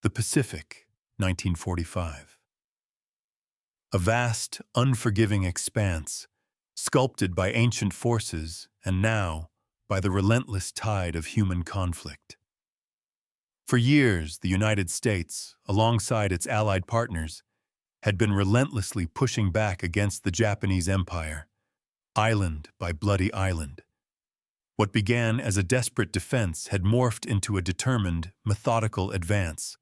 The Pacific, 1945. A vast, unforgiving expanse, sculpted by ancient forces and now by the relentless tide of human conflict. For years, the United States, alongside its allied partners, had been relentlessly pushing back against the Japanese Empire, island by bloody island. What began as a desperate defense had morphed into a determined, methodical advance,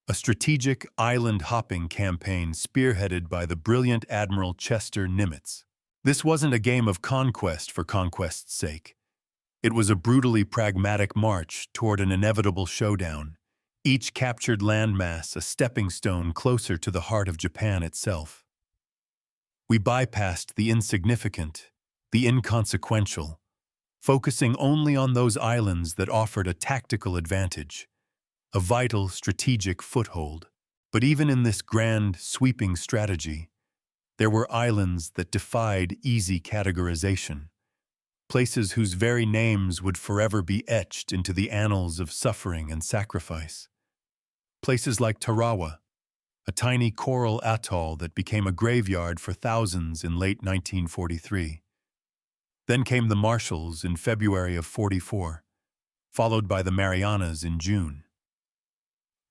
a strategic island-hopping campaign spearheaded by the brilliant Admiral Chester Nimitz. This wasn't a game of conquest for conquest's sake. It was a brutally pragmatic march toward an inevitable showdown, each captured landmass a stepping stone closer to the heart of Japan itself. We bypassed the insignificant, the inconsequential, focusing only on those islands that offered a tactical advantage, a vital strategic foothold. But even in this grand, sweeping strategy, there were islands that defied easy categorization, places whose very names would forever be etched into the annals of suffering and sacrifice. Places like Tarawa, a tiny coral atoll that became a graveyard for thousands in late 1943. Then came the Marshalls in February of '44, followed by the Marianas in June.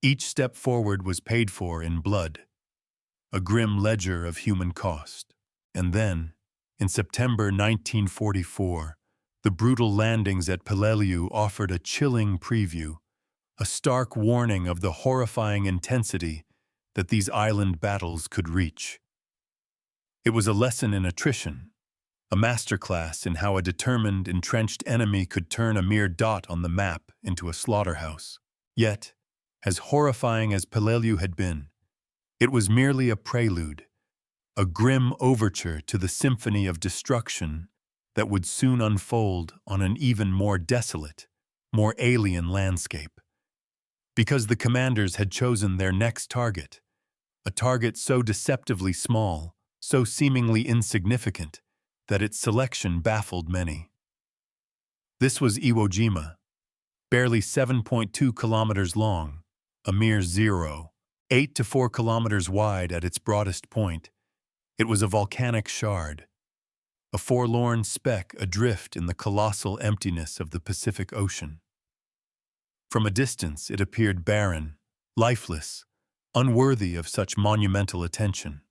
Each step forward was paid for in blood, a grim ledger of human cost. And then, in September 1944, the brutal landings at Peleliu offered a chilling preview, a stark warning of the horrifying intensity that these island battles could reach. It was a lesson in attrition, a masterclass in how a determined, entrenched enemy could turn a mere dot on the map into a slaughterhouse. Yet, as horrifying as Peleliu had been, it was merely a prelude, a grim overture to the symphony of destruction that would soon unfold on an even more desolate, more alien landscape. Because the commanders had chosen their next target, a target so deceptively small, so seemingly insignificant, that its selection baffled many. This was Iwo Jima, barely 7.2 kilometers long, a mere zero, 8 to 4 kilometers wide at its broadest point. It was a volcanic shard, a forlorn speck adrift in the colossal emptiness of the Pacific Ocean. From a distance, it appeared barren, lifeless, unworthy of such monumental attention.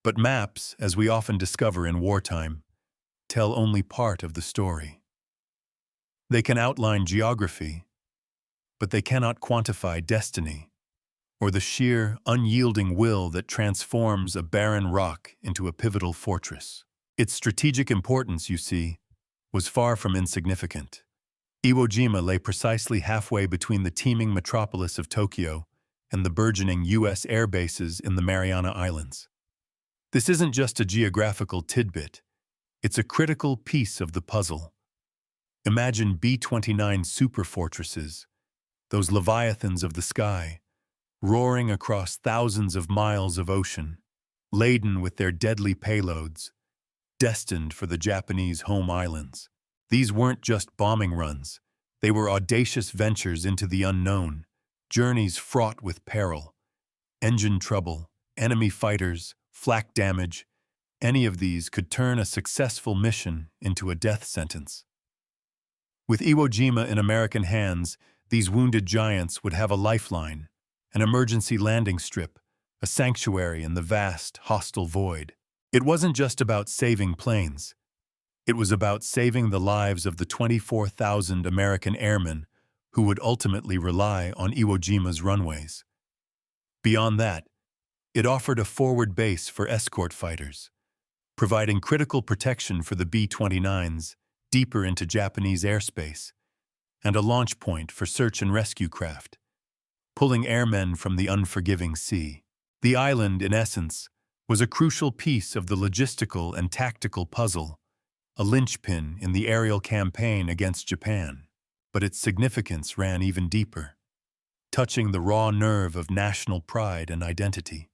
But maps, as we often discover in wartime, tell only part of the story. They can outline geography, but they cannot quantify destiny, or the sheer, unyielding will that transforms a barren rock into a pivotal fortress. Its strategic importance, you see, was far from insignificant. Iwo Jima lay precisely halfway between the teeming metropolis of Tokyo and the burgeoning U.S. air bases in the Mariana Islands. This isn't just a geographical tidbit, it's a critical piece of the puzzle. Imagine B-29 superfortresses, those leviathans of the sky, roaring across thousands of miles of ocean, laden with their deadly payloads, destined for the Japanese home islands. These weren't just bombing runs, they were audacious ventures into the unknown, journeys fraught with peril, engine trouble, enemy fighters, flak damage. Any of these could turn a successful mission into a death sentence. With Iwo Jima in American hands, these wounded giants would have a lifeline, an emergency landing strip, a sanctuary in the vast, hostile void. It wasn't just about saving planes. It was about saving the lives of the 24,000 American airmen who would ultimately rely on Iwo Jima's runways. Beyond that, it offered a forward base for escort fighters, providing critical protection for the B-29s deeper into Japanese airspace, and a launch point for search and rescue craft, pulling airmen from the unforgiving sea. The island, in essence, was a crucial piece of the logistical and tactical puzzle, a linchpin in the aerial campaign against Japan. But its significance ran even deeper, touching the raw nerve of national pride and identity.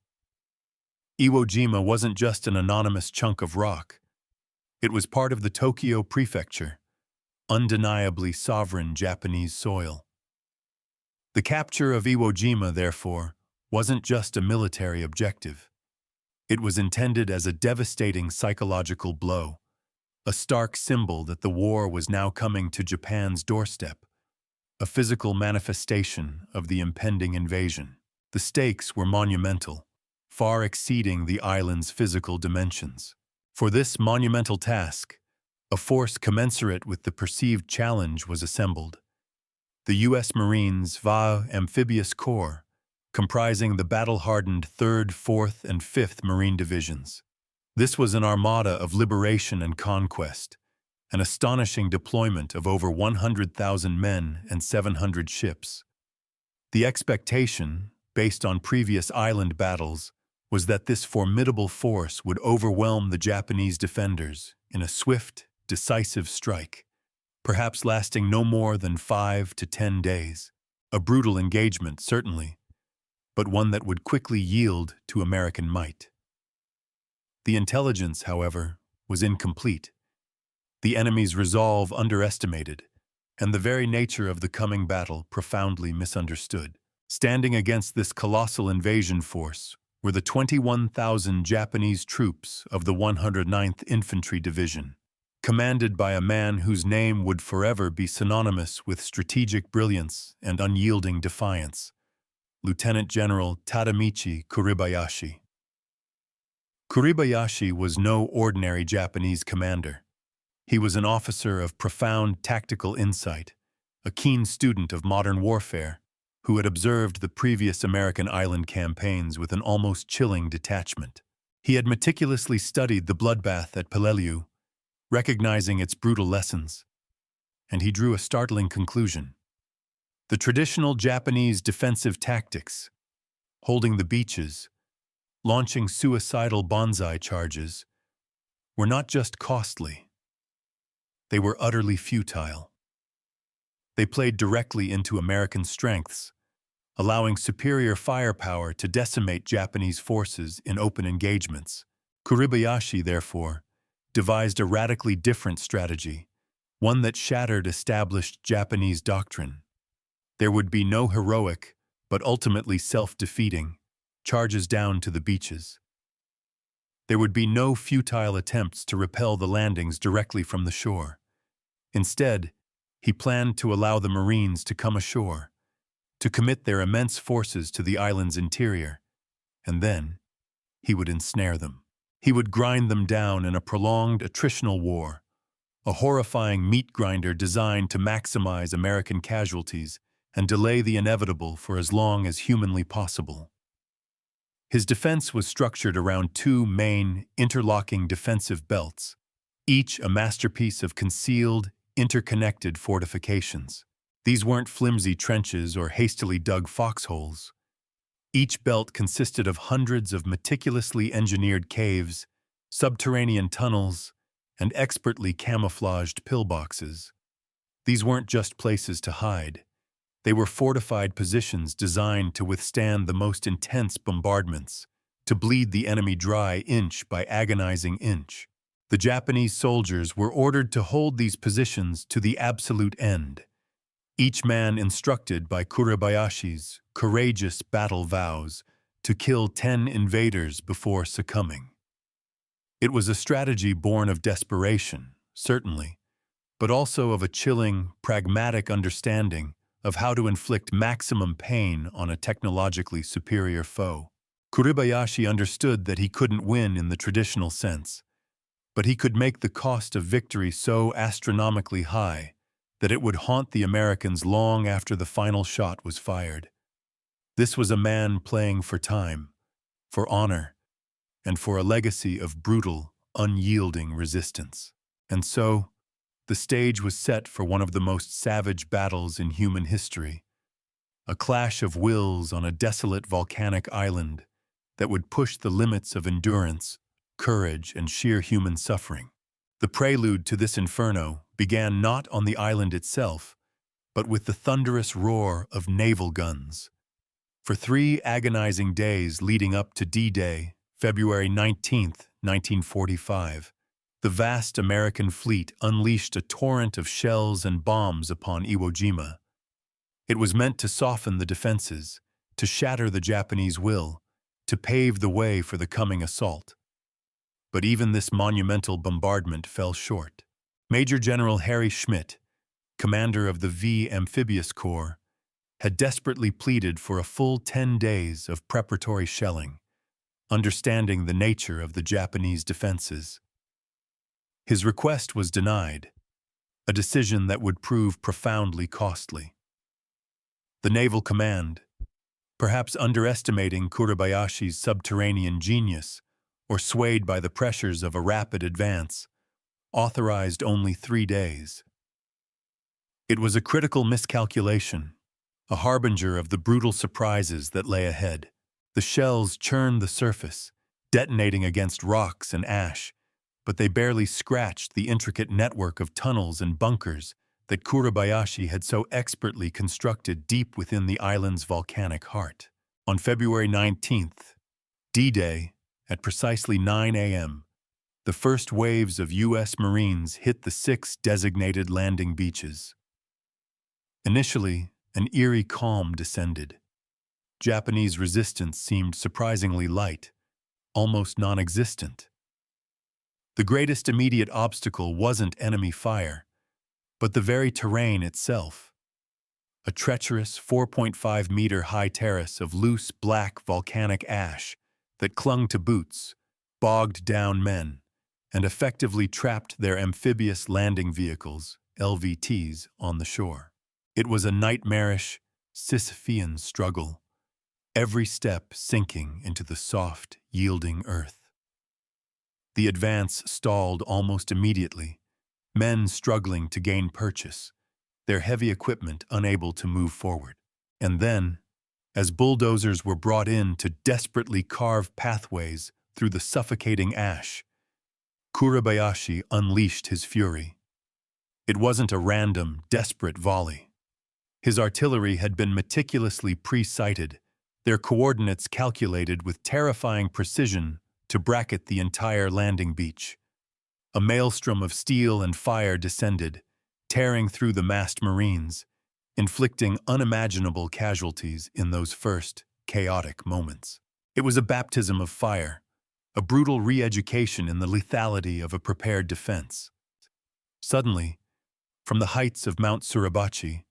Iwo Jima wasn't just an anonymous chunk of rock. It was part of the Tokyo prefecture, undeniably sovereign Japanese soil. The capture of Iwo Jima, therefore, wasn't just a military objective. It was intended as a devastating psychological blow, a stark symbol that the war was now coming to Japan's doorstep, a physical manifestation of the impending invasion. The stakes were monumental, far exceeding the island's physical dimensions. For this monumental task, a force commensurate with the perceived challenge was assembled. The U.S. Marines' VA Amphibious Corps, comprising the battle-hardened 3rd, 4th, and 5th Marine Divisions. This was an armada of liberation and conquest, an astonishing deployment of over 100,000 men and 700 ships. The expectation, based on previous island battles, was that this formidable force would overwhelm the Japanese defenders in a swift, decisive strike, perhaps lasting no more than 5 to 10 days. A brutal engagement, certainly, but one that would quickly yield to American might. The intelligence, however, was incomplete, the enemy's resolve underestimated, and the very nature of the coming battle profoundly misunderstood. Standing against this colossal invasion force were the 21,000 Japanese troops of the 109th Infantry Division, commanded by a man whose name would forever be synonymous with strategic brilliance and unyielding defiance, Lieutenant General Tadamichi Kuribayashi. Kuribayashi was no ordinary Japanese commander. He was an officer of profound tactical insight, a keen student of modern warfare, who had observed the previous American island campaigns with an almost chilling detachment. He had meticulously studied the bloodbath at Peleliu, recognizing its brutal lessons, and he drew a startling conclusion. The traditional Japanese defensive tactics, holding the beaches, launching suicidal banzai charges, were not just costly. They were utterly futile. They played directly into American strengths, allowing superior firepower to decimate Japanese forces in open engagements. Kuribayashi, therefore, devised a radically different strategy, one that shattered established Japanese doctrine. There would be no heroic, but ultimately self-defeating, charges down to the beaches. There would be no futile attempts to repel the landings directly from the shore. Instead, he planned to allow the Marines to come ashore, to commit their immense forces to the island's interior, and then he would ensnare them. He would grind them down in a prolonged attritional war, a horrifying meat grinder designed to maximize American casualties and delay the inevitable for as long as humanly possible. His defense was structured around two main, interlocking defensive belts, each a masterpiece of concealed, interconnected fortifications. These weren't flimsy trenches or hastily dug foxholes. Each belt consisted of hundreds of meticulously engineered caves, subterranean tunnels, and expertly camouflaged pillboxes. These weren't just places to hide. They were fortified positions designed to withstand the most intense bombardments, to bleed the enemy dry inch by agonizing inch. The Japanese soldiers were ordered to hold these positions to the absolute end, each man instructed by Kuribayashi's courageous battle vows to kill 10 invaders before succumbing. It was a strategy born of desperation, certainly, but also of a chilling, pragmatic understanding of how to inflict maximum pain on a technologically superior foe. Kuribayashi understood that he couldn't win in the traditional sense, but he could make the cost of victory so astronomically high that it would haunt the Americans long after the final shot was fired. This was a man playing for time, for honor, and for a legacy of brutal, unyielding resistance. And so, the stage was set for one of the most savage battles in human history, a clash of wills on a desolate volcanic island that would push the limits of endurance, courage, and sheer human suffering. The prelude to this inferno began not on the island itself, but with the thunderous roar of naval guns. For 3 agonizing days leading up to D-Day, February 19, 1945, the vast American fleet unleashed a torrent of shells and bombs upon Iwo Jima. It was meant to soften the defenses, to shatter the Japanese will, to pave the way for the coming assault. But even this monumental bombardment fell short. Major General Harry Schmidt, commander of the V Amphibious Corps, had desperately pleaded for a full 10 days of preparatory shelling, understanding the nature of the Japanese defenses. His request was denied, a decision that would prove profoundly costly. The Naval Command, perhaps underestimating Kuribayashi's subterranean genius or swayed by the pressures of a rapid advance, authorized only 3 days. It was a critical miscalculation, a harbinger of the brutal surprises that lay ahead. The shells churned the surface, detonating against rocks and ash, but they barely scratched the intricate network of tunnels and bunkers that Kuribayashi had so expertly constructed deep within the island's volcanic heart. On February 19th, D-Day, at precisely 9 a.m., the first waves of U.S. Marines hit the 6 designated landing beaches. Initially, an eerie calm descended. Japanese resistance seemed surprisingly light, almost non-existent. The greatest immediate obstacle wasn't enemy fire, but the very terrain itself. A treacherous 4.5-meter-high terrace of loose black volcanic ash that clung to boots, bogged down men, and effectively trapped their amphibious landing vehicles, LVTs, on the shore. It was a nightmarish, Sisyphean struggle, every step sinking into the soft, yielding earth. The advance stalled almost immediately, men struggling to gain purchase, their heavy equipment unable to move forward. And then, as bulldozers were brought in to desperately carve pathways through the suffocating ash, Kuribayashi unleashed his fury. It wasn't a random, desperate volley. His artillery had been meticulously pre-sighted, their coordinates calculated with terrifying precision to bracket the entire landing beach. A maelstrom of steel and fire descended, tearing through the massed Marines, inflicting unimaginable casualties in those first, chaotic moments. It was a baptism of fire, a brutal re-education in the lethality of a prepared defense. Suddenly, from the heights of Mount Suribachi,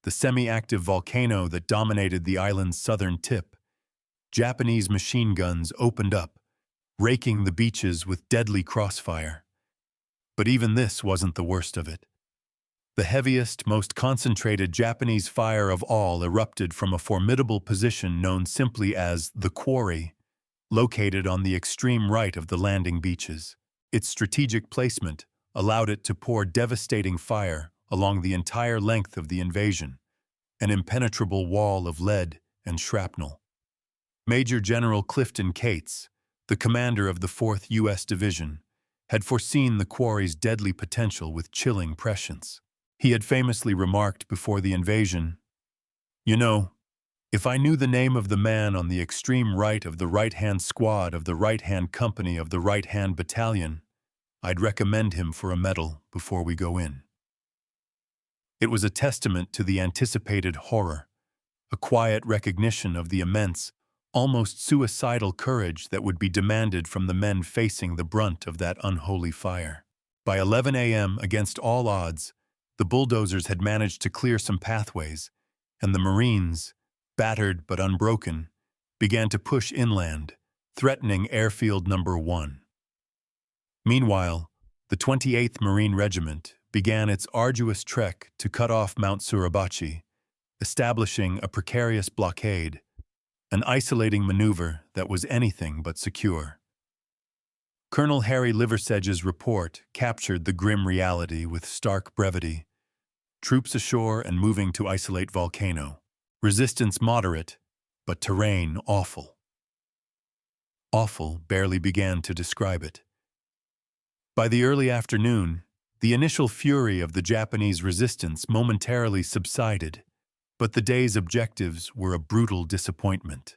the semi-active volcano that dominated the island's southern tip, Japanese machine guns opened up, raking the beaches with deadly crossfire. But even this wasn't the worst of it. The heaviest, most concentrated Japanese fire of all erupted from a formidable position known simply as the Quarry, located on the extreme right of the landing beaches. Its strategic placement allowed it to pour devastating fire along the entire length of the invasion, an impenetrable wall of lead and shrapnel. Major General Clifton Cates, the commander of the 4th U.S. Division, had foreseen the quarry's deadly potential with chilling prescience. He had famously remarked before the invasion, "You know, if I knew the name of the man on the extreme right of the right-hand squad of the right-hand company of the right-hand battalion, I'd recommend him for a medal before we go in." It was a testament to the anticipated horror, a quiet recognition of the immense, almost suicidal courage that would be demanded from the men facing the brunt of that unholy fire. By 11 a.m., against all odds, the bulldozers had managed to clear some pathways, and the Marines, battered but unbroken, began to push inland, threatening Airfield No. 1. Meanwhile, the 28th Marine Regiment began its arduous trek to cut off Mount Suribachi, establishing a precarious blockade, an isolating maneuver that was anything but secure. Colonel Harry Liversedge's report captured the grim reality with stark brevity. Troops ashore and moving to isolate volcano. Resistance moderate, but terrain awful. Awful barely began to describe it. By the early afternoon, the initial fury of the Japanese resistance momentarily subsided, but the day's objectives were a brutal disappointment.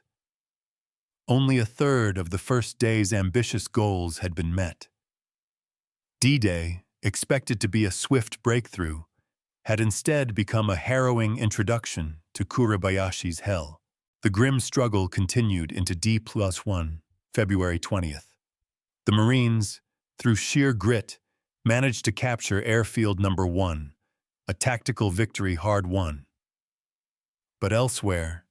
Only a third of the first day's ambitious goals had been met. D-Day, expected to be a swift breakthrough, had instead become a harrowing introduction to Kuribayashi's hell. The grim struggle continued into D+1, February 20th. The Marines, through sheer grit, managed to capture Airfield No. 1, a tactical victory hard won. But elsewhere,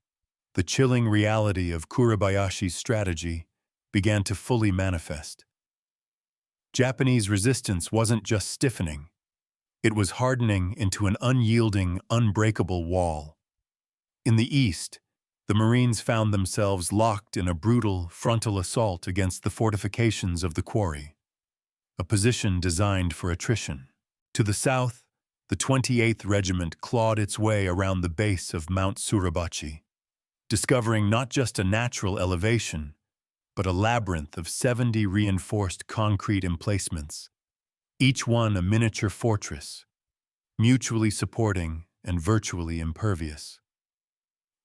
the chilling reality of Kuribayashi's strategy began to fully manifest. Japanese resistance wasn't just stiffening, it was hardening into an unyielding, unbreakable wall. In the east, the Marines found themselves locked in a brutal frontal assault against the fortifications of the quarry, a position designed for attrition. To the south, the 28th Regiment clawed its way around the base of Mount Suribachi, discovering not just a natural elevation, but a labyrinth of 70 reinforced concrete emplacements, each one a miniature fortress, mutually supporting and virtually impervious.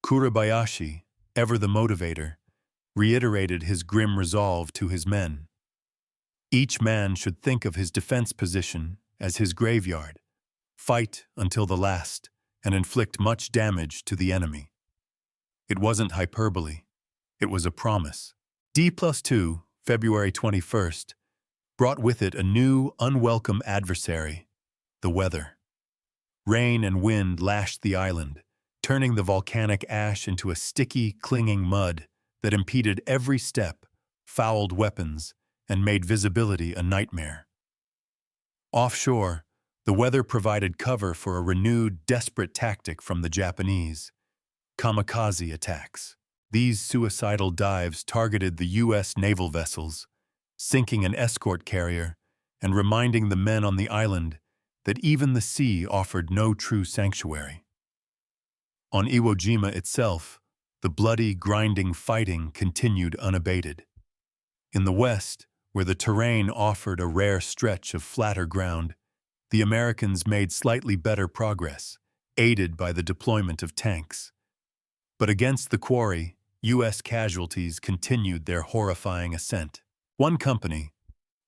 Kuribayashi, ever the motivator, reiterated his grim resolve to his men. Each man should think of his defense position as his graveyard, fight until the last, and inflict much damage to the enemy. It wasn't hyperbole, it was a promise. D+2, February 21st, brought with it a new, unwelcome adversary, the weather. Rain and wind lashed the island, turning the volcanic ash into a sticky, clinging mud that impeded every step, fouled weapons, and made visibility a nightmare. Offshore, the weather provided cover for a renewed, desperate tactic from the Japanese: kamikaze attacks. These suicidal dives targeted the U.S. naval vessels, sinking an escort carrier and reminding the men on the island that even the sea offered no true sanctuary. On Iwo Jima itself, the bloody, grinding fighting continued unabated. In the west, where the terrain offered a rare stretch of flatter ground, the Americans made slightly better progress, aided by the deployment of tanks. But against the quarry, U.S. casualties continued their horrifying ascent. One company,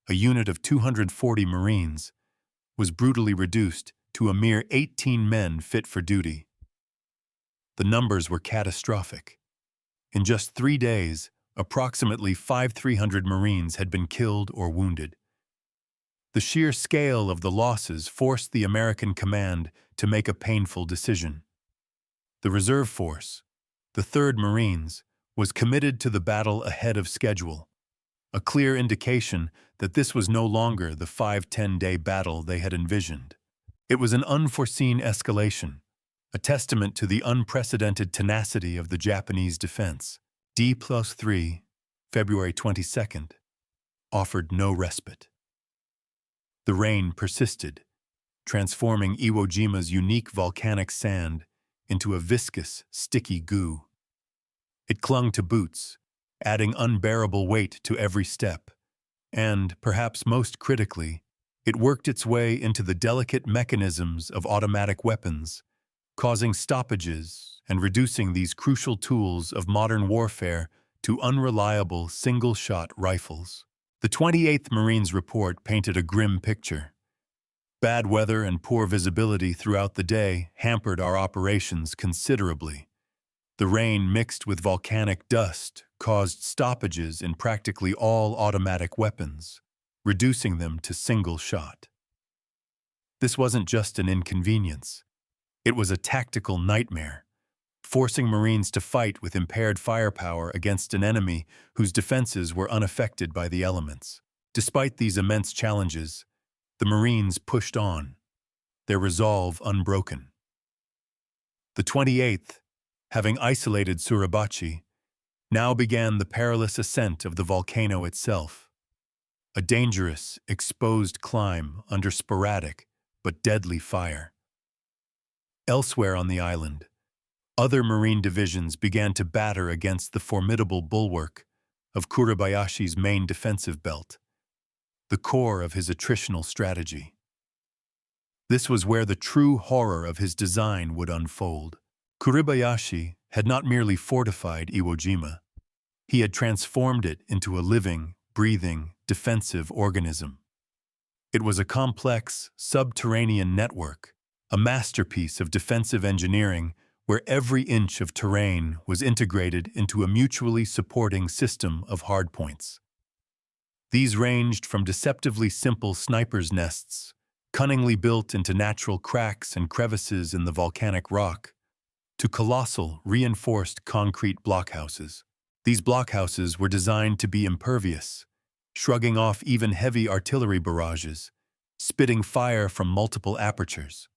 a unit of 240 Marines, was brutally reduced to a mere 18 men fit for duty. The numbers were catastrophic. In just 3 days, approximately 5,300 Marines had been killed or wounded. The sheer scale of the losses forced the American command to make a painful decision. The reserve force, the 3rd Marines, was committed to the battle ahead of schedule, a clear indication that this was no longer the 5-10-day battle they had envisioned. It was an unforeseen escalation, a testament to the unprecedented tenacity of the Japanese defense. D+3, February 22nd, offered no respite. The rain persisted, transforming Iwo Jima's unique volcanic sand into a viscous, sticky goo. It clung to boots, adding unbearable weight to every step, and, perhaps most critically, it worked its way into the delicate mechanisms of automatic weapons, causing stoppages and reducing these crucial tools of modern warfare to unreliable single-shot rifles. The 28th Marines report painted a grim picture. Bad weather and poor visibility throughout the day hampered our operations considerably. The rain mixed with volcanic dust caused stoppages in practically all automatic weapons, reducing them to single shot. This wasn't just an inconvenience. It was a tactical nightmare, forcing Marines to fight with impaired firepower against an enemy whose defenses were unaffected by the elements. Despite these immense challenges, the Marines pushed on, their resolve unbroken. The 28th, having isolated Suribachi, now began the perilous ascent of the volcano itself, a dangerous, exposed climb under sporadic but deadly fire. Elsewhere on the island, other Marine divisions began to batter against the formidable bulwark of Kuribayashi's main defensive belt, the core of his attritional strategy. This was where the true horror of his design would unfold. Kuribayashi had not merely fortified Iwo Jima, he had transformed it into a living, breathing, defensive organism. It was a complex, subterranean network, a masterpiece of defensive engineering where every inch of terrain was integrated into a mutually supporting system of hardpoints. These ranged from deceptively simple sniper's nests, cunningly built into natural cracks and crevices in the volcanic rock, to colossal, reinforced concrete blockhouses. These blockhouses were designed to be impervious, shrugging off even heavy artillery barrages, spitting fire from multiple apertures.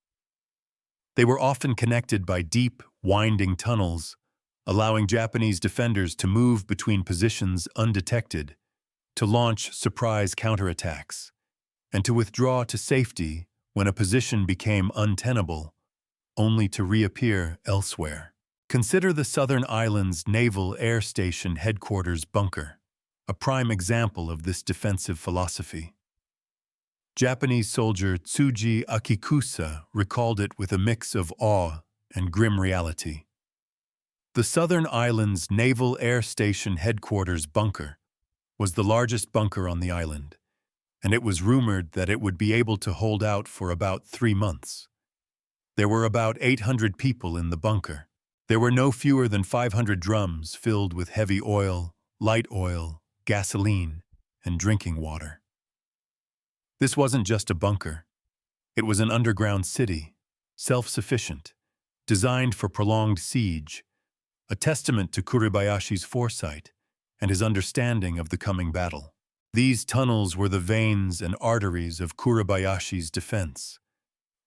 They were often connected by deep, winding tunnels, allowing Japanese defenders to move between positions undetected, to launch surprise counterattacks, and to withdraw to safety when a position became untenable, only to reappear elsewhere. Consider the Southern Islands Naval Air Station Headquarters bunker, a prime example of this defensive philosophy. Japanese soldier Tsuji Akikusa recalled it with a mix of awe and grim reality. The Southern Islands Naval Air Station Headquarters bunker was the largest bunker on the island, and it was rumored that it would be able to hold out for about 3 months. There were about 800 people in the bunker. There were no fewer than 500 drums filled with heavy oil, light oil, gasoline, and drinking water. This wasn't just a bunker. It was an underground city, self-sufficient, designed for prolonged siege, a testament to Kuribayashi's foresight and his understanding of the coming battle. These tunnels were the veins and arteries of Kuribayashi's defense,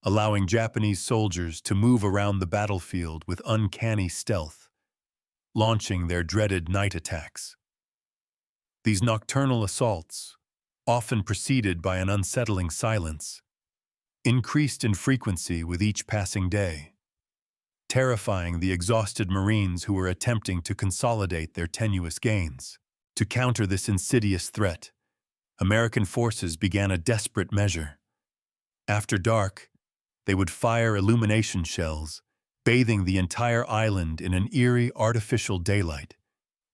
allowing Japanese soldiers to move around the battlefield with uncanny stealth, launching their dreaded night attacks. These nocturnal assaults, often preceded by an unsettling silence, increased in frequency with each passing day, terrifying the exhausted Marines who were attempting to consolidate their tenuous gains. To counter this insidious threat, American forces began a desperate measure. After dark, they would fire illumination shells, bathing the entire island in an eerie artificial daylight,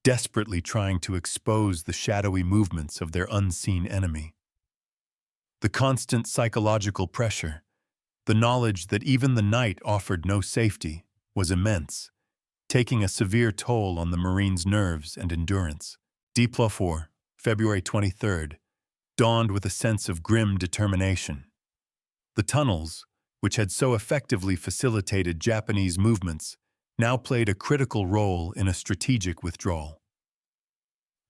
desperately trying to expose the shadowy movements of their unseen enemy. The constant psychological pressure, the knowledge that even the night offered no safety, was immense, taking a severe toll on the Marines' nerves and endurance. WW2 February 23rd, dawned with a sense of grim determination. The tunnels, which had so effectively facilitated Japanese movements, now played a critical role in a strategic withdrawal.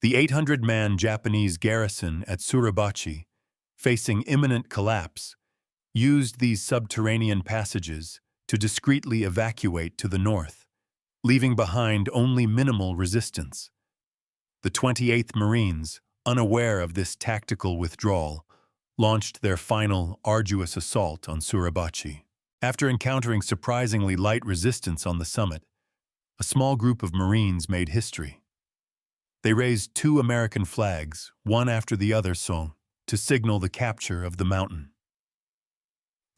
The 800-man Japanese garrison at Suribachi, facing imminent collapse, used these subterranean passages to discreetly evacuate to the north, leaving behind only minimal resistance. The 28th Marines, unaware of this tactical withdrawal, launched their final, arduous assault on Suribachi. After encountering surprisingly light resistance on the summit, a small group of Marines made history. They raised 2 American flags, one after the other, to signal the capture of the mountain.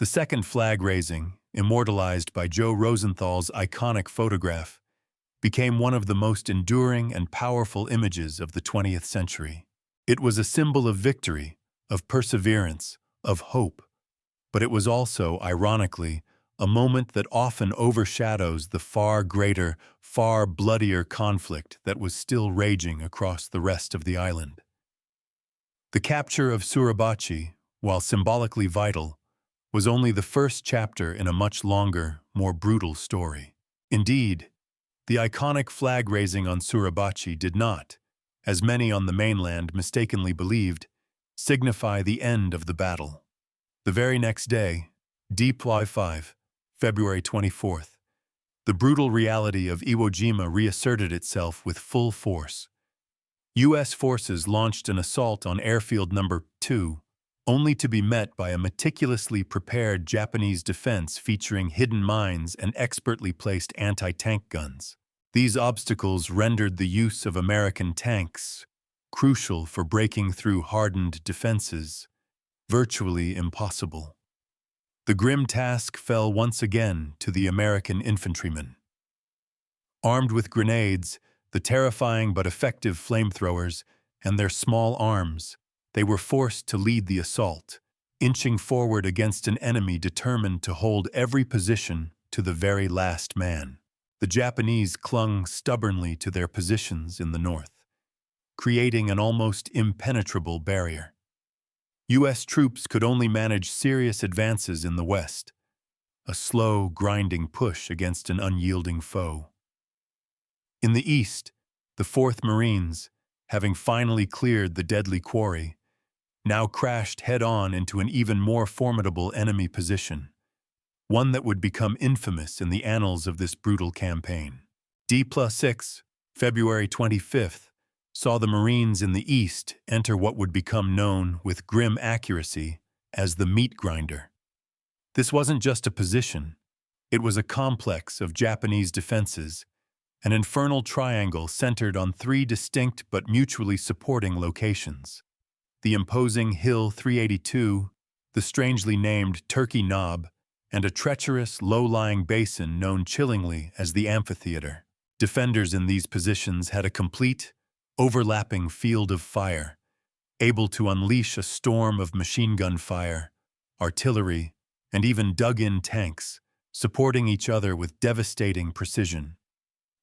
The second flag raising, immortalized by Joe Rosenthal's iconic photograph, became one of the most enduring and powerful images of the 20th century. It was a symbol of victory, of perseverance, of hope, but it was also, ironically, a moment that often overshadows the far greater, far bloodier conflict that was still raging across the rest of the island. The capture of Suribachi, while symbolically vital, was only the first chapter in a much longer, more brutal story. Indeed, the iconic flag raising on Suribachi did not, as many on the mainland mistakenly believed, signify the end of the battle. The very next day, WW2 February 24th, the brutal reality of Iwo Jima reasserted itself with full force. U.S. forces launched an assault on Airfield No. 2, only to be met by a meticulously prepared Japanese defense featuring hidden mines and expertly placed anti-tank guns. These obstacles rendered the use of American tanks, crucial for breaking through hardened defenses, virtually impossible. The grim task fell once again to the American infantrymen. Armed with grenades, the terrifying but effective flamethrowers, and their small arms, they were forced to lead the assault, inching forward against an enemy determined to hold every position to the very last man. The Japanese clung stubbornly to their positions in the north, creating an almost impenetrable barrier. U.S. troops could only manage serious advances in the west, a slow, grinding push against an unyielding foe. In the east, the 4th Marines, having finally cleared the deadly quarry, now crashed head-on into an even more formidable enemy position, one that would become infamous in the annals of this brutal campaign. D+6, February 25th, saw the Marines in the east enter what would become known with grim accuracy as the meat grinder. This wasn't just a position, it was a complex of Japanese defenses, an infernal triangle centered on 3 distinct but mutually supporting locations. The imposing Hill 382, the strangely named Turkey Knob, and a treacherous, low-lying basin known chillingly as the amphitheater. Defenders in these positions had a complete, overlapping field of fire, able to unleash a storm of machine gun fire, artillery, and even dug-in tanks, supporting each other with devastating precision.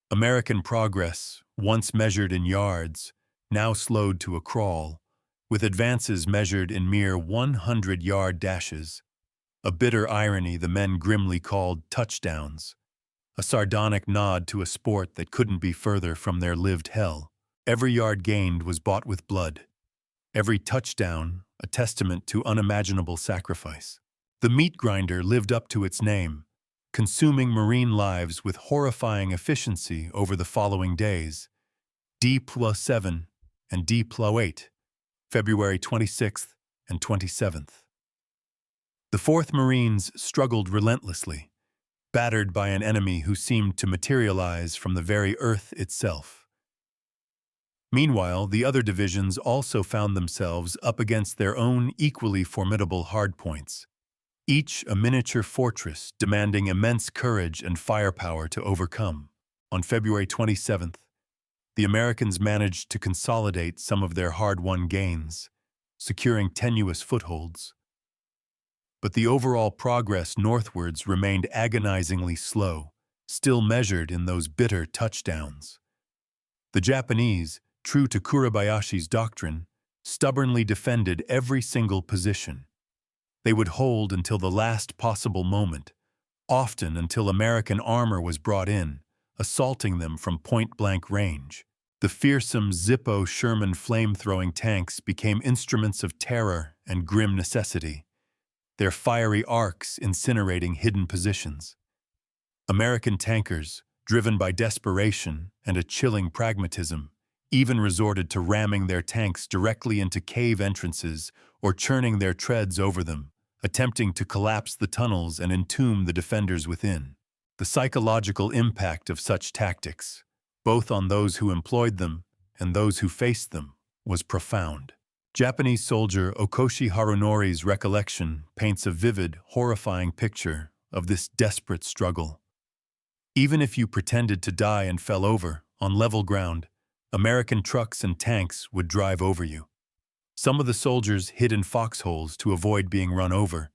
American progress, once measured in yards, now slowed to a crawl, with advances measured in mere 100-yard dashes, a bitter irony the men grimly called touchdowns, a sardonic nod to a sport that couldn't be further from their lived hell. Every yard gained was bought with blood, every touchdown a testament to unimaginable sacrifice. The meat grinder lived up to its name, consuming Marine lives with horrifying efficiency over the following days, D+7 and D+8, February 26th and 27th. The 4th Marines struggled relentlessly, battered by an enemy who seemed to materialize from the very earth itself. Meanwhile, the other divisions also found themselves up against their own equally formidable hardpoints, each a miniature fortress demanding immense courage and firepower to overcome. On February 27th, the Americans managed to consolidate some of their hard-won gains, securing tenuous footholds. But the overall progress northwards remained agonizingly slow, still measured in those bitter touchdowns. The Japanese, true to Kuribayashi's doctrine, stubbornly defended every single position. They would hold until the last possible moment, often until American armor was brought in, assaulting them from point-blank range. The fearsome Zippo Sherman flame-throwing tanks became instruments of terror and grim necessity, their fiery arcs incinerating hidden positions. American tankers, driven by desperation and a chilling pragmatism, even resorted to ramming their tanks directly into cave entrances or churning their treads over them, attempting to collapse the tunnels and entomb the defenders within. The psychological impact of such tactics, both on those who employed them and those who faced them, was profound. Japanese soldier Okoshi Harunori's recollection paints a vivid, horrifying picture of this desperate struggle. Even if you pretended to die and fell over, on level ground, American trucks and tanks would drive over you. Some of the soldiers hid in foxholes to avoid being run over,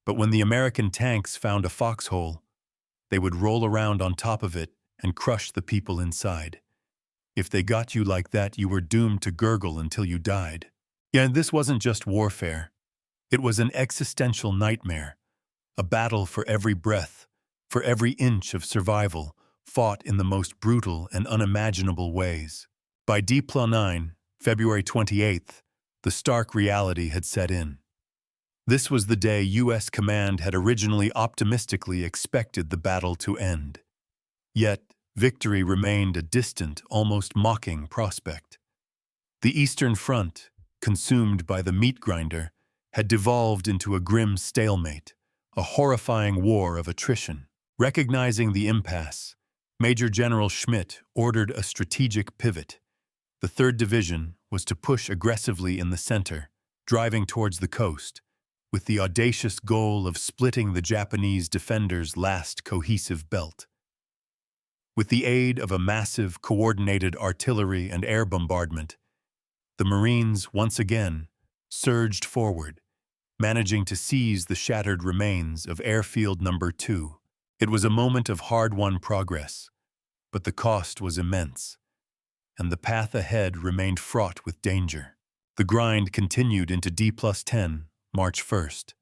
but when the American tanks found a foxhole, they would roll around on top of it and crush the people inside. If they got you like that, you were doomed to gurgle until you died. Yeah, and this wasn't just warfare. It was an existential nightmare, a battle for every breath, for every inch of survival, fought in the most brutal and unimaginable ways. By D+9, February 28th, the stark reality had set in. This was the day U.S. command had originally optimistically expected the battle to end. Yet, victory remained a distant, almost mocking prospect. The Eastern Front, consumed by the meat grinder, had devolved into a grim stalemate, a horrifying war of attrition. Recognizing the impasse, Major General Schmidt ordered a strategic pivot. The 3rd Division was to push aggressively in the center, driving towards the coast, with the audacious goal of splitting the Japanese defenders' last cohesive belt. With the aid of a massive, coordinated artillery and air bombardment, the Marines once again surged forward, managing to seize the shattered remains of Airfield Number 2. It was a moment of hard-won progress, but the cost was immense, and the path ahead remained fraught with danger. The grind continued into D+10, March 1st.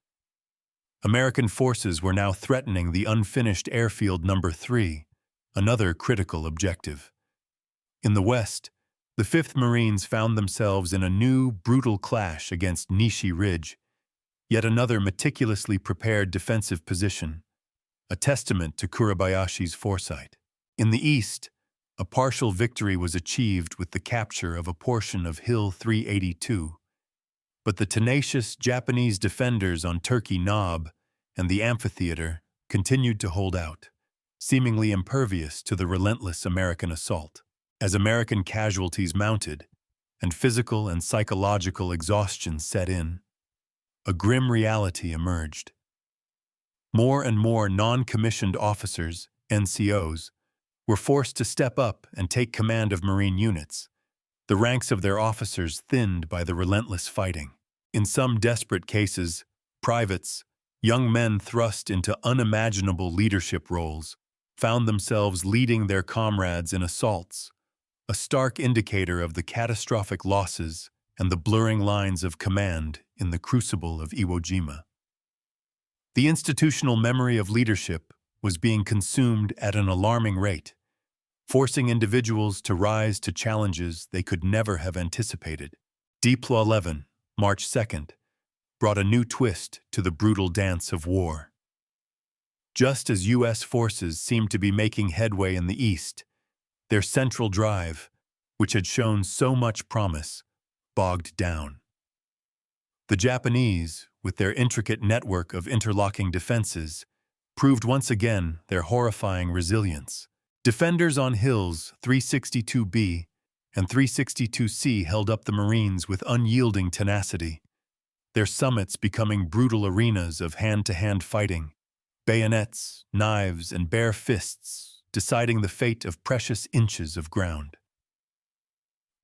American forces were now threatening the unfinished Airfield Number 3, another critical objective. In the west, the 5th Marines found themselves in a new, brutal clash against Nishi Ridge, yet another meticulously prepared defensive position, a testament to Kuribayashi's foresight. In the east, a partial victory was achieved with the capture of a portion of Hill 382, but the tenacious Japanese defenders on Turkey Knob and the amphitheater continued to hold out, seemingly impervious to the relentless American assault. As American casualties mounted and physical and psychological exhaustion set in, a grim reality emerged. More and more non-commissioned officers, NCOs, were forced to step up and take command of Marine units, the ranks of their officers thinned by the relentless fighting. In some desperate cases, privates, young men thrust into unimaginable leadership roles, found themselves leading their comrades in assaults, a stark indicator of the catastrophic losses and the blurring lines of command in the crucible of Iwo Jima. The institutional memory of leadership was being consumed at an alarming rate, forcing individuals to rise to challenges they could never have anticipated. D+11, March 2nd, brought a new twist to the brutal dance of war. Just as U.S. forces seemed to be making headway in the east, their central drive, which had shown so much promise, bogged down. The Japanese, with their intricate network of interlocking defenses, proved once again their horrifying resilience. Defenders on hills 362B and 362C held up the Marines with unyielding tenacity, their summits becoming brutal arenas of hand-to-hand fighting, bayonets, knives, and bare fists deciding the fate of precious inches of ground.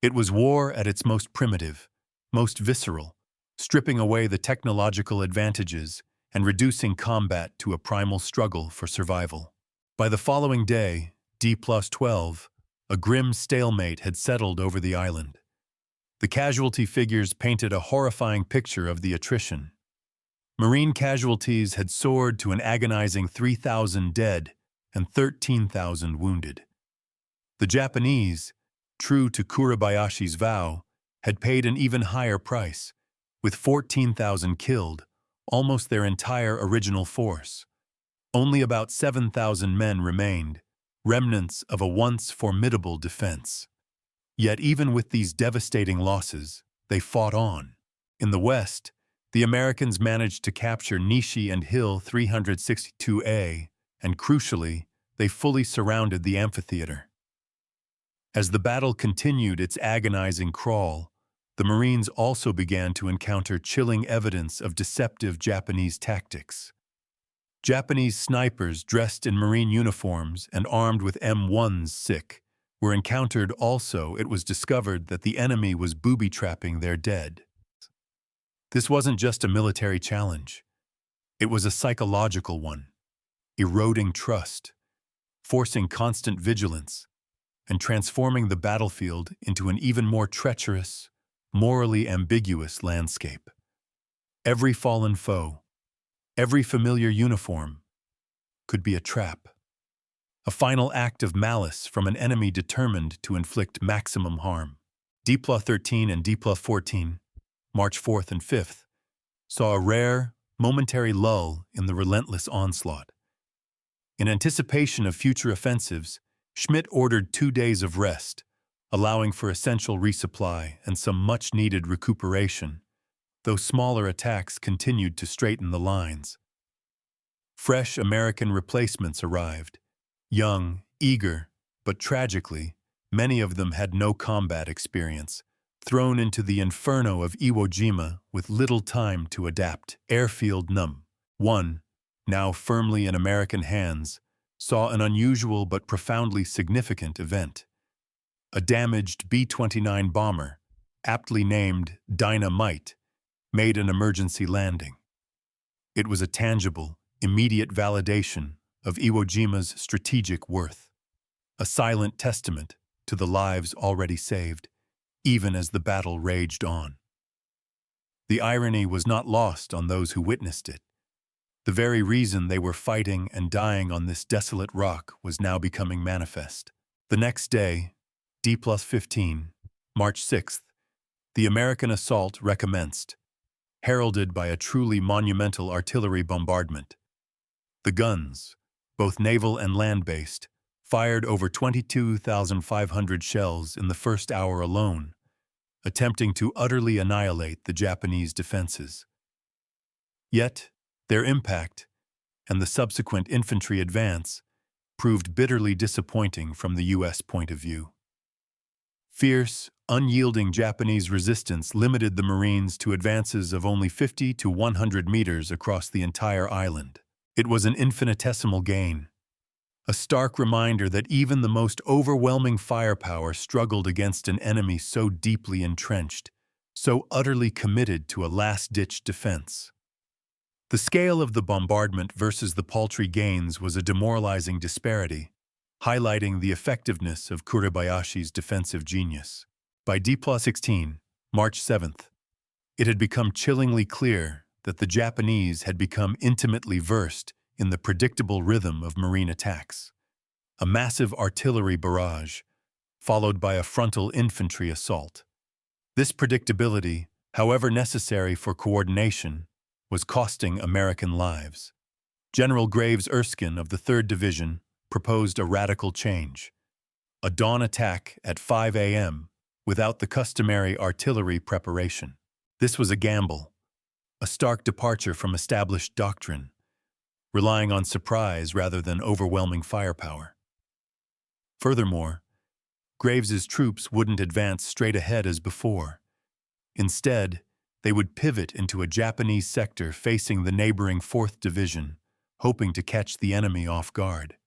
It was war at its most primitive, most visceral, stripping away the technological advantages and reducing combat to a primal struggle for survival. By the following day, D+12, a grim stalemate had settled over the island. The casualty figures painted a horrifying picture of the attrition. Marine casualties had soared to an agonizing 3,000 dead and 13,000 wounded. The Japanese, true to Kuribayashi's vow, had paid an even higher price, with 14,000 killed, almost their entire original force. Only about 7,000 men remained, remnants of a once formidable defense. Yet even with these devastating losses, they fought on. In the west, the Americans managed to capture Nishi and Hill 362A, and crucially, they fully surrounded the amphitheater. As the battle continued its agonizing crawl, the Marines also began to encounter chilling evidence of deceptive Japanese tactics. Japanese snipers dressed in Marine uniforms and armed with M1s were encountered. Also, it was discovered that the enemy was booby-trapping their dead. This wasn't just a military challenge. It was a psychological one, eroding trust, forcing constant vigilance, and transforming the battlefield into an even more treacherous, morally ambiguous landscape. Every fallen foe, every familiar uniform, could be a trap, a final act of malice from an enemy determined to inflict maximum harm. D+13 and D+14, March 4th and 5th, saw a rare, momentary lull in the relentless onslaught. In anticipation of future offensives, Schmidt ordered 2 days of rest, allowing for essential resupply and some much-needed recuperation, though smaller attacks continued to straighten the lines. Fresh American replacements arrived, young, eager, but tragically, many of them had no combat experience, thrown into the inferno of Iwo Jima with little time to adapt. Airfield Num. 1, now firmly in American hands, saw an unusual but profoundly significant event. A damaged B-29 bomber, aptly named Dynamite, made an emergency landing. It was a tangible, immediate validation of Iwo Jima's strategic worth, a silent testament to the lives already saved, even as the battle raged on. The irony was not lost on those who witnessed it. The very reason they were fighting and dying on this desolate rock was now becoming manifest. The next day, D+15, March 6th, the American assault recommenced, heralded by a truly monumental artillery bombardment. The guns, both naval and land-based, fired over 22,500 shells in the first hour alone, attempting to utterly annihilate the Japanese defenses. Yet, their impact, and the subsequent infantry advance, proved bitterly disappointing from the U.S. point of view. Fierce, unyielding Japanese resistance limited the Marines to advances of only 50 to 100 meters across the entire island. It was an infinitesimal gain, a stark reminder that even the most overwhelming firepower struggled against an enemy so deeply entrenched, so utterly committed to a last-ditch defense. The scale of the bombardment versus the paltry gains was a demoralizing disparity, highlighting the effectiveness of Kuribayashi's defensive genius. By D+16, March 7th, it had become chillingly clear that the Japanese had become intimately versed in the predictable rhythm of Marine attacks. A massive artillery barrage, followed by a frontal infantry assault. This predictability, however necessary for coordination, was costing American lives. General Graves Erskine of the 3rd Division proposed a radical change. A dawn attack at 5 a.m. without the customary artillery preparation. This was a gamble, a stark departure from established doctrine, relying on surprise rather than overwhelming firepower. Furthermore, Graves's troops wouldn't advance straight ahead as before. Instead, they would pivot into a Japanese sector facing the neighboring 4th Division, hoping to catch the enemy off guard.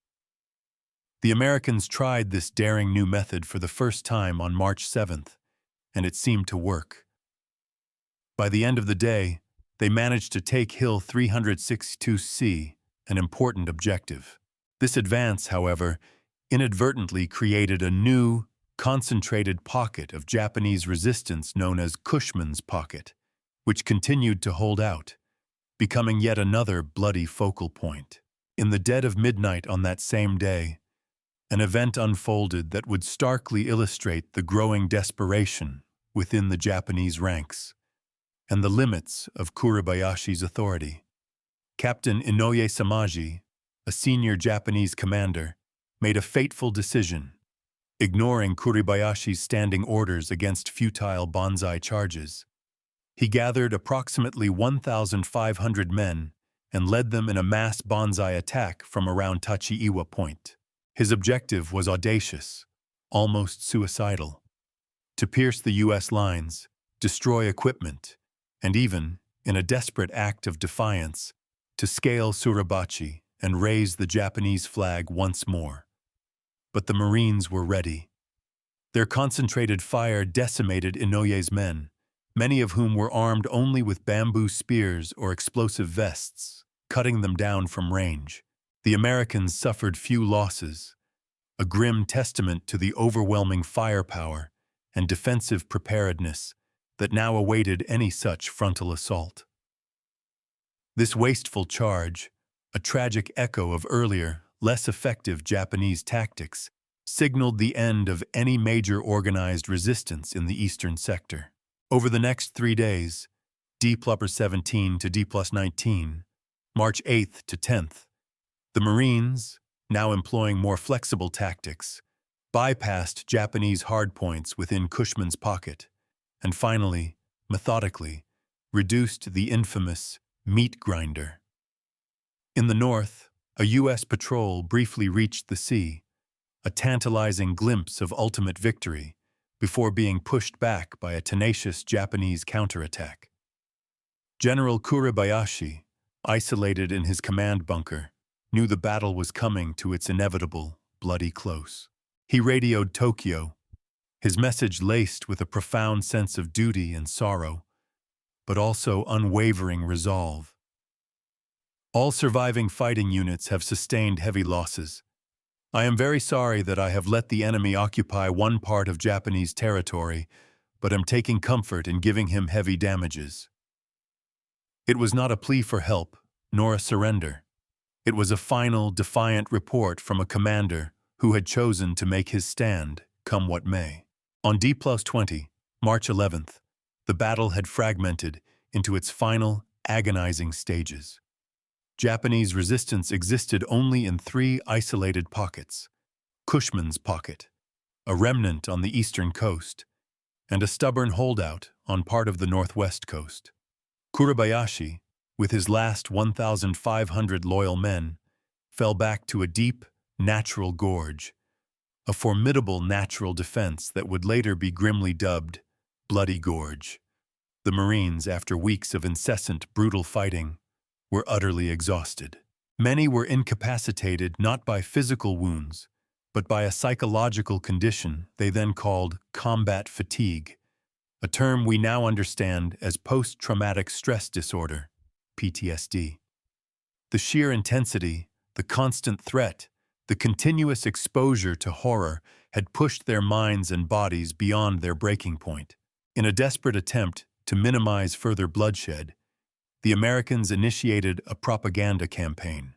The Americans tried this daring new method for the first time on March 7th, and it seemed to work. By the end of the day, they managed to take Hill 362C, an important objective. This advance, however, inadvertently created a new, concentrated pocket of Japanese resistance known as Cushman's Pocket, which continued to hold out, becoming yet another bloody focal point. In the dead of midnight on that same day, an event unfolded that would starkly illustrate the growing desperation within the Japanese ranks and the limits of Kuribayashi's authority. Captain Inoue Samaji, a senior Japanese commander, made a fateful decision, ignoring Kuribayashi's standing orders against futile banzai charges. He gathered approximately 1,500 men and led them in a mass banzai attack from around Tachiiwa Point. His objective was audacious, almost suicidal: to pierce the U.S. lines, destroy equipment, and even, in a desperate act of defiance, to scale Suribachi and raise the Japanese flag once more. But the Marines were ready. Their concentrated fire decimated Inouye's men, many of whom were armed only with bamboo spears or explosive vests, cutting them down from range. The Americans suffered few losses, a grim testament to the overwhelming firepower and defensive preparedness that now awaited any such frontal assault. This wasteful charge, a tragic echo of earlier, less effective Japanese tactics, signaled the end of any major organized resistance in the eastern sector. Over the next 3 days, D+17 to D+19, March 8th to 10th, the Marines, now employing more flexible tactics, bypassed Japanese hardpoints within Cushman's Pocket, and finally, methodically, reduced the infamous meat grinder. In the north, a U.S. patrol briefly reached the sea, a tantalizing glimpse of ultimate victory, before being pushed back by a tenacious Japanese counterattack. General Kuribayashi, isolated in his command bunker, knew the battle was coming to its inevitable, bloody close. He radioed Tokyo, his message laced with a profound sense of duty and sorrow, but also unwavering resolve. All surviving fighting units have sustained heavy losses. I am very sorry that I have let the enemy occupy one part of Japanese territory, but am taking comfort in giving him heavy damages. It was not a plea for help, nor a surrender. It was a final, defiant report from a commander who had chosen to make his stand, come what may. On D+20, March 11th, the battle had fragmented into its final, agonizing stages. Japanese resistance existed only in 3 isolated pockets: Cushman's Pocket, a remnant on the eastern coast, and a stubborn holdout on part of the northwest coast. Kuribayashi, with his last 1,500 loyal men, fell back to a deep, natural gorge, a formidable natural defense that would later be grimly dubbed Bloody Gorge. The Marines, after weeks of incessant, brutal fighting, were utterly exhausted. Many were incapacitated not by physical wounds, but by a psychological condition they then called combat fatigue, a term we now understand as post-traumatic stress disorder, PTSD. The sheer intensity, the constant threat, the continuous exposure to horror had pushed their minds and bodies beyond their breaking point. In a desperate attempt to minimize further bloodshed, the Americans initiated a propaganda campaign.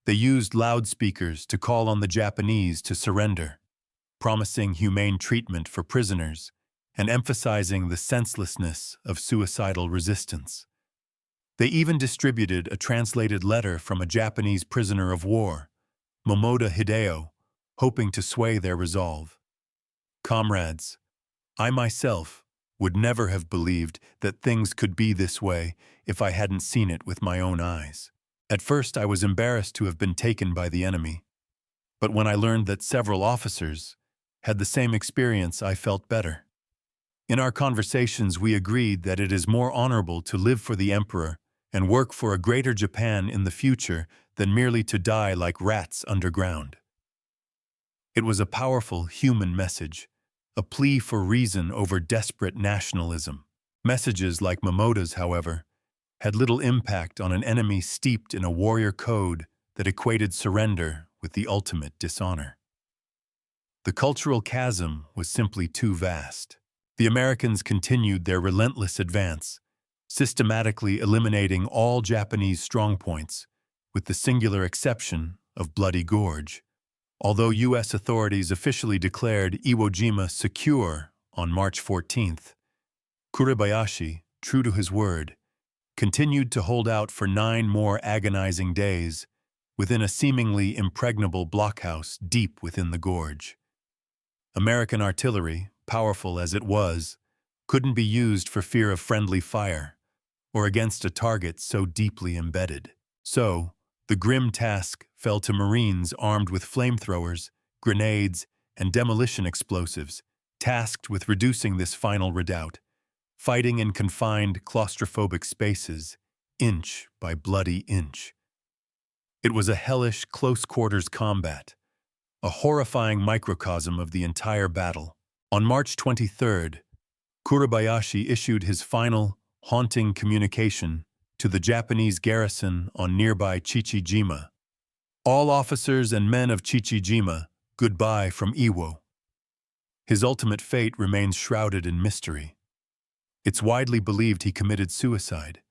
They used loudspeakers to call on the Japanese to surrender, promising humane treatment for prisoners and emphasizing the senselessness of suicidal resistance. They even distributed a translated letter from a Japanese prisoner of war, Momoda Hideo, hoping to sway their resolve. Comrades, I myself would never have believed that things could be this way if I hadn't seen it with my own eyes. At first, I was embarrassed to have been taken by the enemy, but when I learned that several officers had the same experience, I felt better. In our conversations, we agreed that it is more honorable to live for the emperor and work for a greater Japan in the future than merely to die like rats underground. It was a powerful human message, a plea for reason over desperate nationalism. Messages like Momoda's, however, had little impact on an enemy steeped in a warrior code that equated surrender with the ultimate dishonor. The cultural chasm was simply too vast. The Americans continued their relentless advance, systematically eliminating all Japanese strongpoints, with the singular exception of Bloody Gorge. Although U.S. authorities officially declared Iwo Jima secure on March 14th, Kuribayashi, true to his word, continued to hold out for 9 more agonizing days within a seemingly impregnable blockhouse deep within the gorge. American artillery, powerful as it was, couldn't be used for fear of friendly fire or against a target so deeply embedded. So, the grim task fell to Marines armed with flamethrowers, grenades, and demolition explosives, tasked with reducing this final redoubt, fighting in confined, claustrophobic spaces, inch by bloody inch. It was a hellish, close-quarters combat, a horrifying microcosm of the entire battle. On March 23rd, Kuribayashi issued his final, haunting communication to the Japanese garrison on nearby Chichijima. All officers and men of Chichijima, goodbye from Iwo. His ultimate fate remains shrouded in mystery. It's widely believed he committed suicide,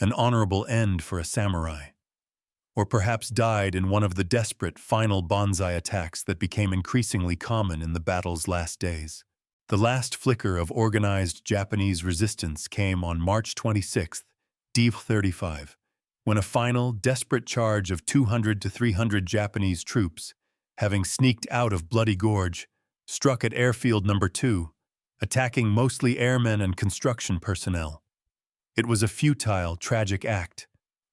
an honorable end for a samurai, or perhaps died in one of the desperate final banzai attacks that became increasingly common in the battle's last days. The last flicker of organized Japanese resistance came on March 26th, D35, when a final, desperate charge of 200 to 300 Japanese troops, having sneaked out of Bloody Gorge, struck at Airfield No. 2, attacking mostly airmen and construction personnel. It was a futile, tragic act,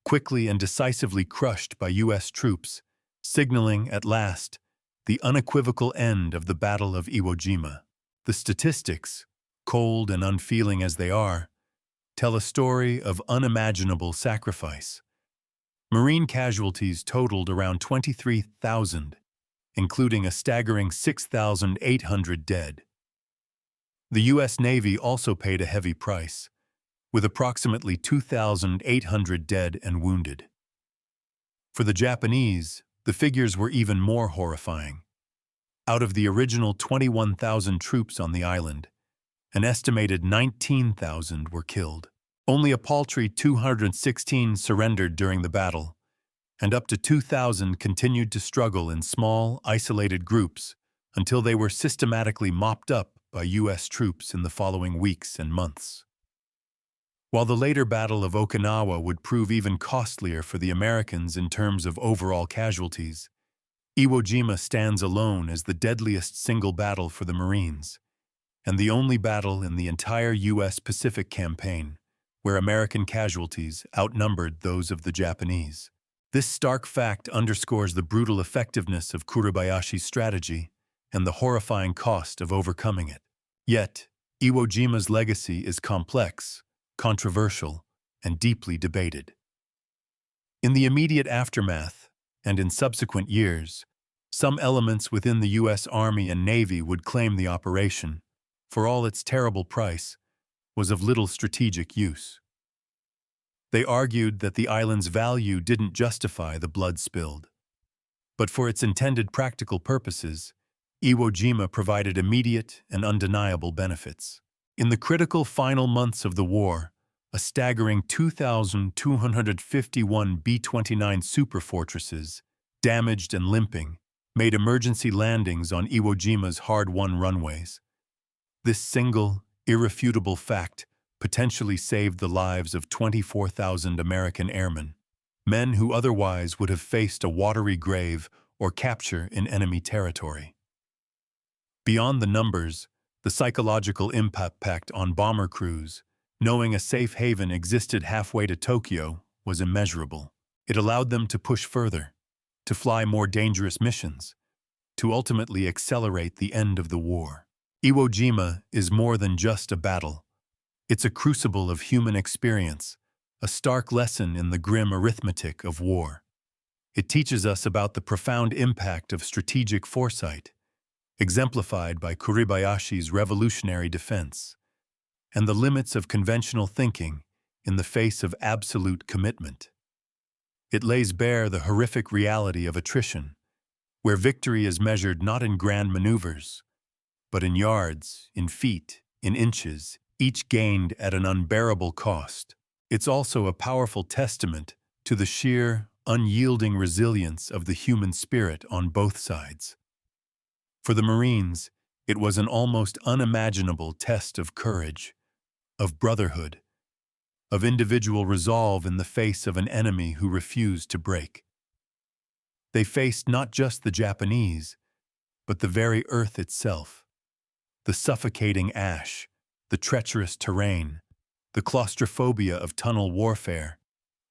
quickly and decisively crushed by U.S. troops, signaling, at last, the unequivocal end of the Battle of Iwo Jima. The statistics, cold and unfeeling as they are, tell a story of unimaginable sacrifice. Marine casualties totaled around 23,000, including a staggering 6,800 dead. The U.S. Navy also paid a heavy price, with approximately 2,800 dead and wounded. For the Japanese, the figures were even more horrifying. Out of the original 21,000 troops on the island, an estimated 19,000 were killed. Only a paltry 216 surrendered during the battle, and up to 2,000 continued to struggle in small, isolated groups until they were systematically mopped up by U.S. troops in the following weeks and months. While the later Battle of Okinawa would prove even costlier for the Americans in terms of overall casualties, Iwo Jima stands alone as the deadliest single battle for the Marines, and the only battle in the entire U.S. Pacific campaign where American casualties outnumbered those of the Japanese. This stark fact underscores the brutal effectiveness of Kuribayashi's strategy and the horrifying cost of overcoming it. Yet, Iwo Jima's legacy is complex, controversial, and deeply debated. In the immediate aftermath, and in subsequent years, some elements within the U.S. Army and Navy would claim the operation, for all its terrible price, was of little strategic use. They argued that the island's value didn't justify the blood spilled. But for its intended practical purposes, Iwo Jima provided immediate and undeniable benefits. In the critical final months of the war, a staggering 2,251 B-29 superfortresses, damaged and limping, made emergency landings on Iwo Jima's hard-won runways. This single, irrefutable fact potentially saved the lives of 24,000 American airmen, men who otherwise would have faced a watery grave or capture in enemy territory. Beyond the numbers, the psychological impact on bomber crews, knowing a safe haven existed halfway to Tokyo, was immeasurable. It allowed them to push further, to fly more dangerous missions, to ultimately accelerate the end of the war. Iwo Jima is more than just a battle. It's a crucible of human experience, a stark lesson in the grim arithmetic of war. It teaches us about the profound impact of strategic foresight, exemplified by Kuribayashi's revolutionary defense, and the limits of conventional thinking in the face of absolute commitment. It lays bare the horrific reality of attrition, where victory is measured not in grand maneuvers, but in yards, in feet, in inches, each gained at an unbearable cost. It's also a powerful testament to the sheer, unyielding resilience of the human spirit on both sides. For the Marines, it was an almost unimaginable test of courage, of brotherhood, of individual resolve in the face of an enemy who refused to break. They faced not just the Japanese, but the very earth itself, the suffocating ash, the treacherous terrain, the claustrophobia of tunnel warfare,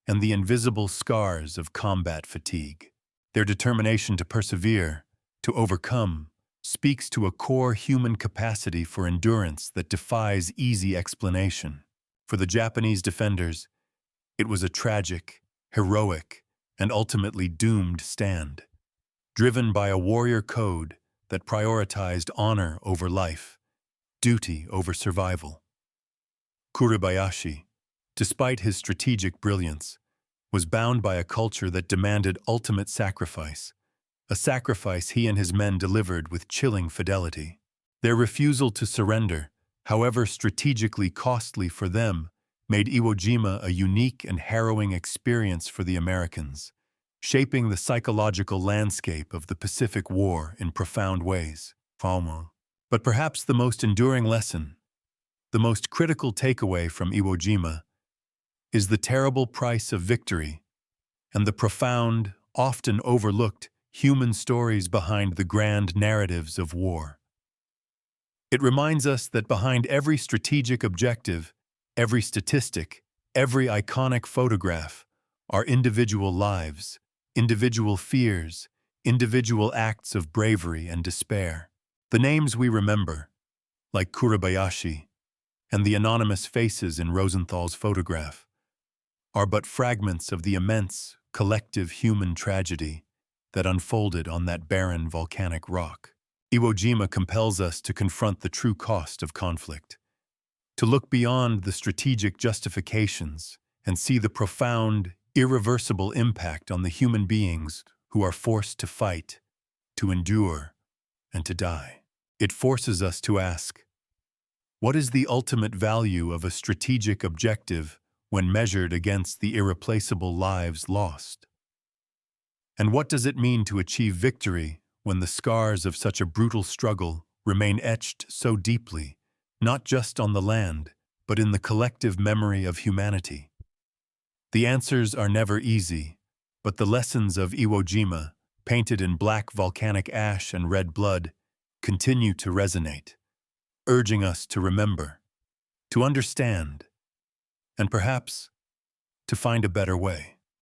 and the invisible scars of combat fatigue. Their determination to persevere, to overcome, speaks to a core human capacity for endurance that defies easy explanation. For the Japanese defenders, it was a tragic, heroic, and ultimately doomed stand, driven by a warrior code that prioritized honor over life, duty over survival. Kuribayashi, despite his strategic brilliance, was bound by a culture that demanded ultimate sacrifice, a sacrifice he and his men delivered with chilling fidelity. Their refusal to surrender, however strategically costly for them, made Iwo Jima a unique and harrowing experience for the Americans, shaping the psychological landscape of the Pacific War in profound ways. But perhaps the most enduring lesson, the most critical takeaway from Iwo Jima, is the terrible price of victory and the profound, often overlooked, human stories behind the grand narratives of war. It reminds us that behind every strategic objective, every statistic, every iconic photograph, are individual lives, individual fears, individual acts of bravery and despair. The names we remember, like Kuribayashi, and the anonymous faces in Rosenthal's photograph, are but fragments of the immense, collective human tragedy that unfolded on that barren volcanic rock. Iwo Jima compels us to confront the true cost of conflict, to look beyond the strategic justifications and see the profound, irreversible impact on the human beings who are forced to fight, to endure, and to die. It forces us to ask, what is the ultimate value of a strategic objective when measured against the irreplaceable lives lost? And what does it mean to achieve victory when the scars of such a brutal struggle remain etched so deeply, not just on the land, but in the collective memory of humanity? The answers are never easy, but the lessons of Iwo Jima, painted in black volcanic ash and red blood, continue to resonate, urging us to remember, to understand, and perhaps to find a better way.